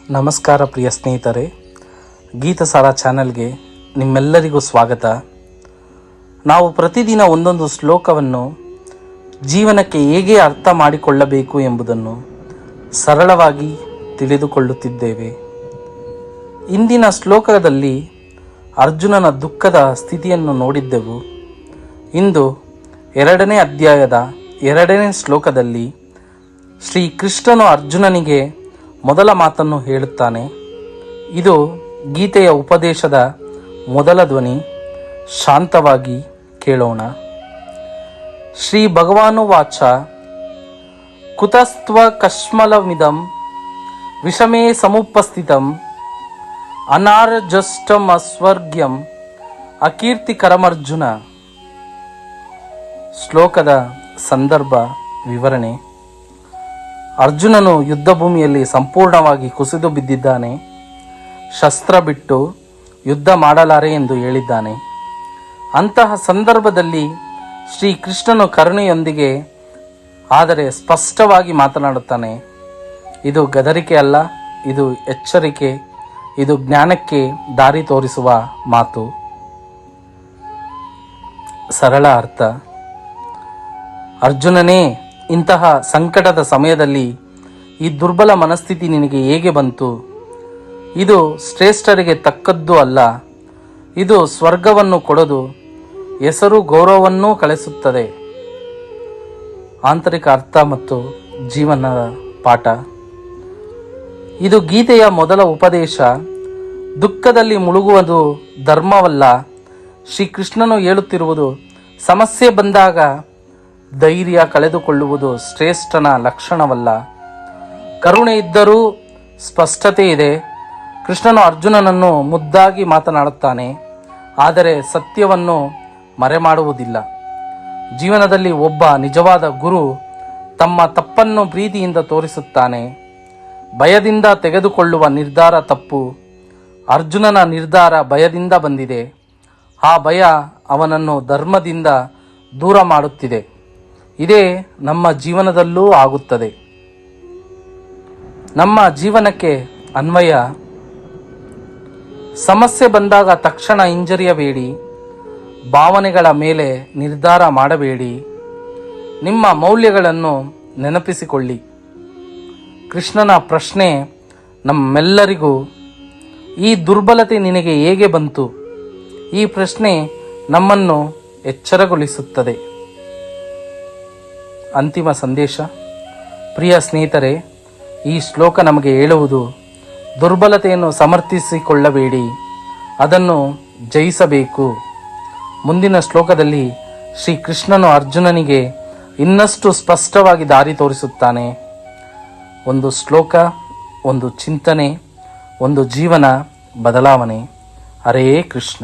ನಮಸ್ಕಾರ ಪ್ರಿಯ ಸ್ನೇಹಿತರೆ, ಗೀತಸಾರ ಚಾನೆಲ್ಗೆ ನಿಮ್ಮೆಲ್ಲರಿಗೂ ಸ್ವಾಗತ. ನಾವು ಪ್ರತಿದಿನ ಒಂದೊಂದು ಶ್ಲೋಕವನ್ನು ಜೀವನಕ್ಕೆ ಹೇಗೆ ಅರ್ಥ ಮಾಡಿಕೊಳ್ಳಬೇಕು ಎಂಬುದನ್ನು ಸರಳವಾಗಿ ತಿಳಿದುಕೊಳ್ಳುತ್ತಿದ್ದೇವೆ. ಇಂದಿನ ಶ್ಲೋಕದಲ್ಲಿ ಅರ್ಜುನನ ದುಃಖದ ಸ್ಥಿತಿಯನ್ನು ನೋಡಿದ್ದೆವು. ಇಂದು 2ನೇ ಅಧ್ಯಾಯದ 2ನೇ ಶ್ಲೋಕದಲ್ಲಿ ಶ್ರೀ ಕೃಷ್ಣನು ಅರ್ಜುನನಿಗೆ ಮೊದಲ ಮಾತನ್ನು ಹೇಳುತ್ತಾನೆ. ಇದು ಗೀತೆಯ ಉಪದೇಶದ ಮೊದಲ ಧ್ವನಿ. ಶಾಂತವಾಗಿ ಕೇಳೋಣ. ಶ್ರೀ ಭಗವಾನುವಾಚ ಕುತಸ್ತ್ವ ಕಶ್ಮಲಮಿದಂ ವಿಷಮೇ ಸಮುಪಸ್ಥಿತಂ ಅನಾರ್ಜಷ್ಟಂ ಅಸ್ವರ್ಗ್ಯಂ ಅಕೀರ್ತಿಕರಮರ್ಜುನ. ಶ್ಲೋಕದ ಸಂದರ್ಭ ವಿವರಣೆ. ಅರ್ಜುನನು ಯುದ್ಧ ಭೂಮಿಯಲ್ಲಿ ಸಂಪೂರ್ಣವಾಗಿ ಕುಸಿದು ಬಿದ್ದಿದ್ದಾನೆ. ಶಸ್ತ್ರ ಬಿಟ್ಟು ಯುದ್ಧ ಮಾಡಲಾರೆ ಎಂದು ಹೇಳಿದ್ದಾನೆ. ಅಂತಹ ಸಂದರ್ಭದಲ್ಲಿ ಶ್ರೀ ಕೃಷ್ಣನು ಕರುಣೆಯೊಂದಿಗೆ ಆದರೆ ಸ್ಪಷ್ಟವಾಗಿ ಮಾತನಾಡುತ್ತಾನೆ. ಇದು ಗದರಿಕೆ ಅಲ್ಲ, ಇದು ಎಚ್ಚರಿಕೆ, ಇದು ಜ್ಞಾನಕ್ಕೆ ದಾರಿ ತೋರಿಸುವ ಮಾತು. ಸರಳ ಅರ್ಥ: ಅರ್ಜುನನೇ, ಇಂತಹ ಸಂಕಟದ ಸಮಯದಲ್ಲಿ ಈ ದುರ್ಬಲ ಮನಸ್ಥಿತಿ ನಿನಗೆ ಹೇಗೆ ಬಂತು? ಇದು ಶ್ರೇಷ್ಠರಿಗೆ ತಕ್ಕದ್ದು ಅಲ್ಲ. ಇದು ಸ್ವರ್ಗವನ್ನು ಕೊಡದು, ಹೆಸರು ಗೌರವವನ್ನೂ ಕಳಿಸುತ್ತದೆ. ಆಂತರಿಕ ಅರ್ಥ ಮತ್ತು ಜೀವನದ ಪಾಠ. ಇದು ಗೀತೆಯ ಮೊದಲ ಉಪದೇಶ. ದುಃಖದಲ್ಲಿ ಮುಳುಗುವುದು ಧರ್ಮವಲ್ಲ. ಶ್ರೀಕೃಷ್ಣನು ಹೇಳುತ್ತಿರುವುದು, ಸಮಸ್ಯೆ ಬಂದಾಗ ಧೈರ್ಯ ಕಳೆದುಕೊಳ್ಳುವುದು ಶ್ರೇಷ್ಠನ ಲಕ್ಷಣವಲ್ಲ. ಕರುಣೆ ಇದ್ದರೂ ಸ್ಪಷ್ಟತೆ ಇದೆ. ಕೃಷ್ಣನು ಅರ್ಜುನನನ್ನು ಮುದ್ದಾಗಿ ಮಾತನಾಡುತ್ತಾನೆ, ಆದರೆ ಸತ್ಯವನ್ನು ಮರೆಮಾಡುವುದಿಲ್ಲ. ಜೀವನದಲ್ಲಿ ಒಬ್ಬ ನಿಜವಾದ ಗುರು ತಮ್ಮ ತಪ್ಪನ್ನು ಪ್ರೀತಿಯಿಂದ ತೋರಿಸುತ್ತಾನೆ. ಭಯದಿಂದ ತೆಗೆದುಕೊಳ್ಳುವ ನಿರ್ಧಾರ ತಪ್ಪು. ಅರ್ಜುನನ ನಿರ್ಧಾರ ಭಯದಿಂದ ಬಂದಿದೆ. ಆ ಭಯ ಅವನನ್ನು ಧರ್ಮದಿಂದ ದೂರ ಮಾಡುತ್ತಿದೆ. ಇದೇ ನಮ್ಮ ಜೀವನದಲ್ಲೂ ಆಗುತ್ತದೆ. ನಮ್ಮ ಜೀವನಕ್ಕೆ ಅನ್ವಯ. ಸಮಸ್ಯೆ ಬಂದಾಗ ತಕ್ಷಣ ಹಿಂಜರಿಯಬೇಡಿ. ಭಾವನೆಗಳ ಮೇಲೆ ನಿರ್ಧಾರ ಮಾಡಬೇಡಿ. ನಿಮ್ಮ ಮೌಲ್ಯಗಳನ್ನು ನೆನಪಿಸಿಕೊಳ್ಳಿ. ಕೃಷ್ಣನ ಪ್ರಶ್ನೆ ನಮ್ಮೆಲ್ಲರಿಗೂ, ಈ ದುರ್ಬಲತೆ ನಿನಗೆ ಹೇಗೆ ಬಂತು? ಈ ಪ್ರಶ್ನೆ ನಮ್ಮನ್ನು ಎಚ್ಚರಗೊಳಿಸುತ್ತದೆ. ಅಂತಿಮ ಸಂದೇಶ. ಪ್ರಿಯ ಸ್ನೇಹಿತರೆ, ಈ ಶ್ಲೋಕ ನಮಗೆ ಹೇಳುವುದು, ದುರ್ಬಲತೆಯನ್ನು ಸಮರ್ಥಿಸಿಕೊಳ್ಳಬೇಡಿ, ಅದನ್ನು ಜಯಿಸಬೇಕು. ಮುಂದಿನ ಶ್ಲೋಕದಲ್ಲಿ ಶ್ರೀ ಕೃಷ್ಣನು ಅರ್ಜುನನಿಗೆ ಇನ್ನಷ್ಟು ಸ್ಪಷ್ಟವಾಗಿ ದಾರಿ ತೋರಿಸುತ್ತಾನೆ. ಒಂದು ಶ್ಲೋಕ, ಒಂದು ಚಿಂತನೆ, ಒಂದು ಜೀವನ ಬದಲಾವಣೆ. ಹರೇ ಕೃಷ್ಣ.